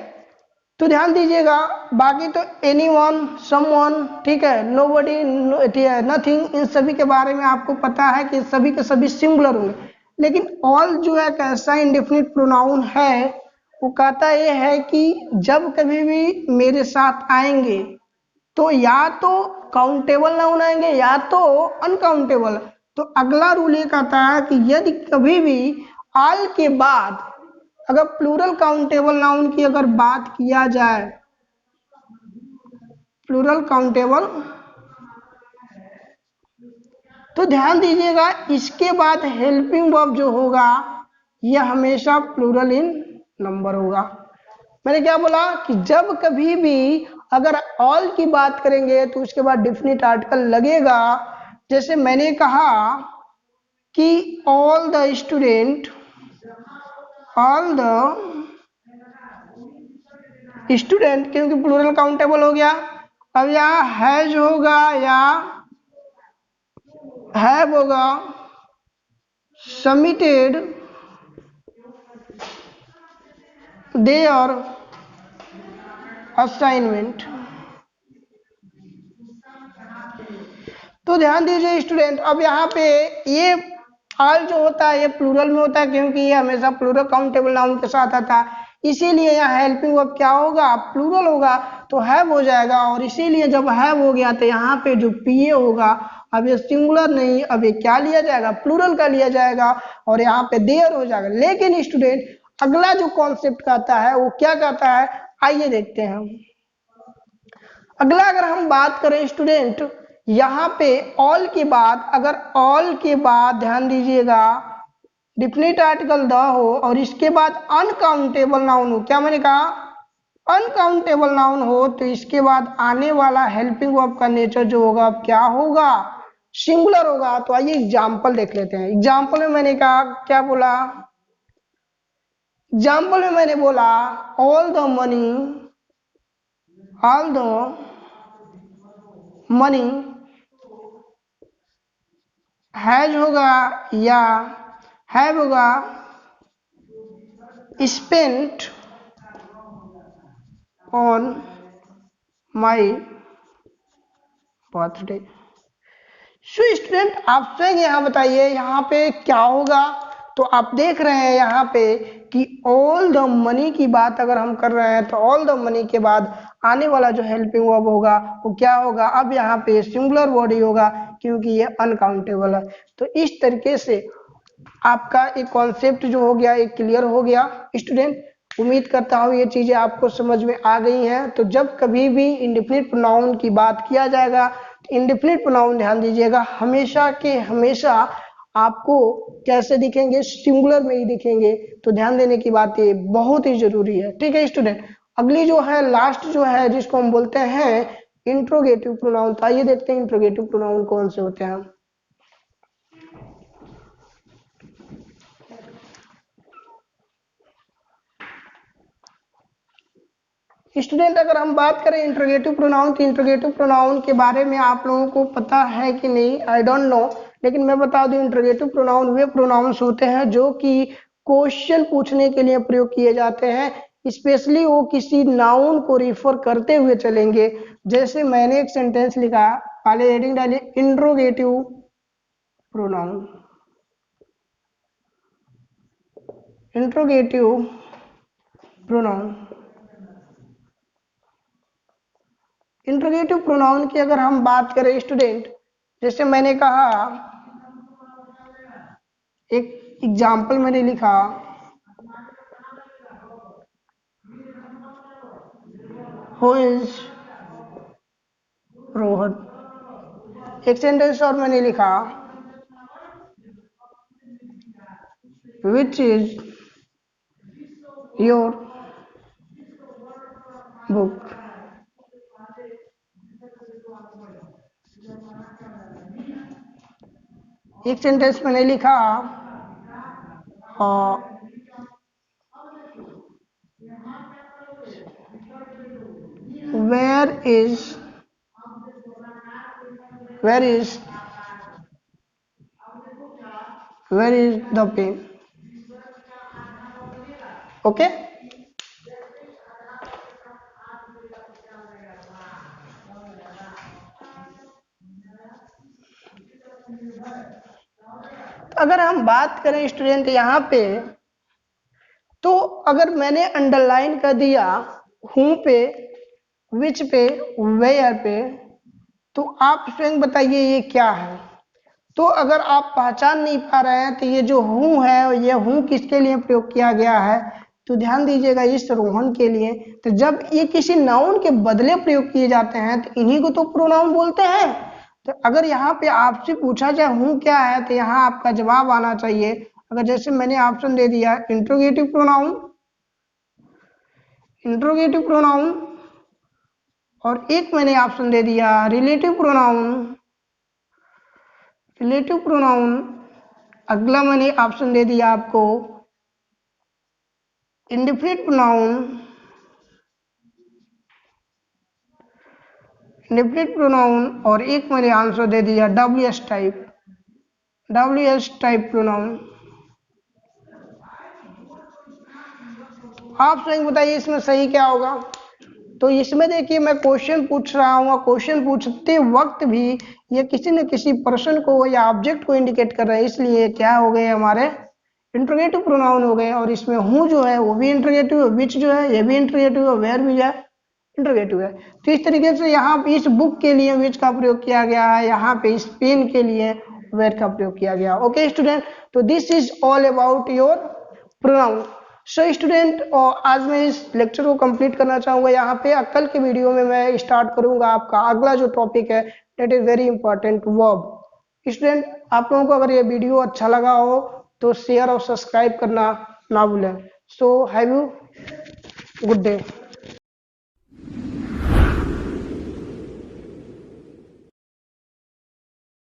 तो ध्यान दीजिएगा, बाकी तो एनीवन, समवन, ठीक है, नोबडी, नथिंग, इन सभी के बारे में आपको पता है कि सभी के सभी सिंगुलर होंगे। लेकिन ऑल जो है एक ऐसा इंडेफिनिट प्रोनाउन है, वो कहता ये है कि जब कभी भी मेरे साथ आएंगे तो या तो काउंटेबल नाउन आएंगे या तो अनकाउंटेबल। तो अगला रूल ये कहता है कि यदि कभी भी ऑल के बाद अगर प्लूरल काउंटेबल नाउन की अगर बात किया जाए, प्लूरल काउंटेबल, तो ध्यान दीजिएगा इसके बाद हेल्पिंग वर्ब जो होगा यह हमेशा प्लूरल इन नंबर होगा। मैंने क्या बोला कि जब कभी भी अगर ऑल की बात करेंगे तो उसके बाद डिफिनिट आर्टिकल लगेगा। जैसे मैंने कहा कि all the student, all the student, क्योंकि प्लूरल काउंटेबल हो गया। अब यहाँ हैज होगा या हैव होगा, सबमिटेड देयर असाइनमेंट। तो ध्यान दीजिए स्टूडेंट, अब यहाँ पे ये ऑल जो होता है ये प्लूरल में होता है क्योंकि ये हमेशा प्लूरल काउंटेबल नाउन के साथ आता है, इसीलिए यहाँ हेल्पिंग वर्ब क्या होगा? प्लूरल होगा, तो हैव हो जाएगा। और इसीलिए जब हैव हो गया तो यहाँ पे जो पीए होगा, अब ये सिंगुलर नहीं, अब ये क्या लिया जाएगा? प्लूरल का लिया जाएगा, और यहाँ पे देयर हो जाएगा। लेकिन स्टूडेंट अगला जो कॉन्सेप्ट कहता है वो क्या कहता है, आइए देखते हैं। अगला अगर हम बात करें स्टूडेंट, यहाँ पे ऑल के बाद, अगर ऑल के बाद ध्यान दीजिएगा डिफिनिट आर्टिकल द हो और इसके बाद अनकाउंटेबल नाउन हो, क्या मैंने कहा? अनकाउंटेबल नाउन हो, तो इसके बाद आने वाला हेल्पिंग वर्ब का नेचर जो होगा क्या होगा? सिंगुलर होगा। तो आइए एग्जाम्पल देख लेते हैं। एग्जाम्पल में मैंने कहा, क्या बोला? एग्जाम्पल में मैंने बोला ऑल द मनी हैज होगा या हैव होगा spent on my birthday. So student आप स्वयं यहाँ बताइए यहाँ पे क्या होगा। तो आप देख रहे हैं यहाँ पे कि ऑल द मनी की बात अगर हम कर रहे हैं तो ऑल द मनी के बाद आने वाला जो हेल्पिंग वर्ब होगा वो क्या होगा, अब यहाँ पे सिंगुलर वर्ड ही होगा क्योंकि ये अनकाउंटेबल है। तो इस तरीके से आपका एक कॉन्सेप्ट जो हो गया एक क्लियर हो गया स्टूडेंट। उम्मीद करता हूँ ये चीजें आपको समझ में आ गई हैं। तो जब कभी भी इंडेफिनिट प्रोनाउन की बात किया जाएगा तो इंडेफिनिट प्रोनाउन ध्यान दीजिएगा हमेशा के हमेशा आपको कैसे दिखेंगे, सिंगुलर में ही दिखेंगे। तो ध्यान देने की बात ये बहुत ही जरूरी है। ठीक है स्टूडेंट, अगली जो है लास्ट जो है जिसको हम बोलते हैं इंट्रोगेटिव प्रोनाउन। तो आइए देखते हैं इंट्रोगेटिव प्रोनाउन कौन से होते हैं। स्टूडेंट अगर हम बात करें इंट्रोगेटिव प्रोनाउन तो इंट्रोगेटिव प्रोनाउन के बारे में आप लोगों को पता है कि नहीं आई डोंट नो, लेकिन मैं बता दूं इंट्रोगेटिव प्रोनाउन वे प्रोनाउंस होते हैं जो कि क्वेश्चन पूछने के लिए प्रयोग किए जाते हैं। स्पेशली वो किसी नाउन को रिफर करते हुए चलेंगे। जैसे मैंने एक सेंटेंस लिखा, पहले हेडिंग डालिए interrogative pronoun, interrogative pronoun. Interrogative pronoun की अगर हम बात करें स्टूडेंट, जैसे मैंने कहा एक एग्जाम्पल मैंने लिखा हु इज रोहन। एक सेंटेंस और मैंने लिखा विच इज योर बुक। एक सेंटेंस मैंने लिखा where is the pen. Okay, अगर हम बात करें स्टूडेंट यहाँ पे, तो अगर मैंने अंडरलाइन कर दिया हूं पे, विच पे, वेयर पे, तो आप स्वयं बताइए ये क्या है। तो अगर आप पहचान नहीं पा रहे हैं तो ये जो हूं है ये हूं किसके लिए प्रयोग किया गया है, तो ध्यान दीजिएगा इस रोहन के लिए। तो जब ये किसी नाउन के बदले प्रयोग किए जाते हैं तो इन्हीं को तो प्रोनाउन बोलते हैं। तो अगर यहाँ पे आपसे पूछा जाए हूं क्या है तो यहाँ आपका जवाब आना चाहिए। अगर जैसे मैंने ऑप्शन दे दिया इंट्रोगेटिव प्रोनाउन, इंट्रोगेटिव प्रोनाउन, और एक मैंने ऑप्शन दे दिया रिलेटिव प्रोनाउन, रिलेटिव प्रोनाउन, अगला मैंने ऑप्शन दे दिया आपको इंडेफिनिट प्रोनाउन, इंडेफिनिट प्रोनाउन, और एक मैंने आंसर दे दिया WS type, WS type pronoun. आप स्वयं बताइए इसमें सही क्या होगा। तो इसमें देखिए मैं क्वेश्चन पूछ रहा हूँ, क्वेश्चन पूछते वक्त भी ये किसी न किसी पर्सन को या ऑब्जेक्ट को इंडिकेट कर रहे हैं, इसलिए क्या हो गए हमारे इंट्रोगेटिव प्रोनाउन हो गए। और इसमें हूँ जो है वो भी इंट्रोगेटिव है, विच जो है ये भी इंट्रोगेटिव है, वेयर भी है इंट्रोगेटिव है। तो इस तरीके से यहाँ इस बुक के लिए विच का प्रयोग किया गया है, यहाँ पे इस पेन के लिए वेयर का प्रयोग किया गया। ओके स्टूडेंट, तो this is all about your pronoun. So student आज मैं इस लेक्चर को कंप्लीट करना चाहूंगा यहाँ पे। कल के वीडियो में मैं स्टार्ट करूंगा आपका अगला जो टॉपिक है that is very important verb. Student आप लोगों को अगर ये वीडियो अच्छा लगा हो तो शेयर और सब्सक्राइब करना ना भूलें। So have you good day.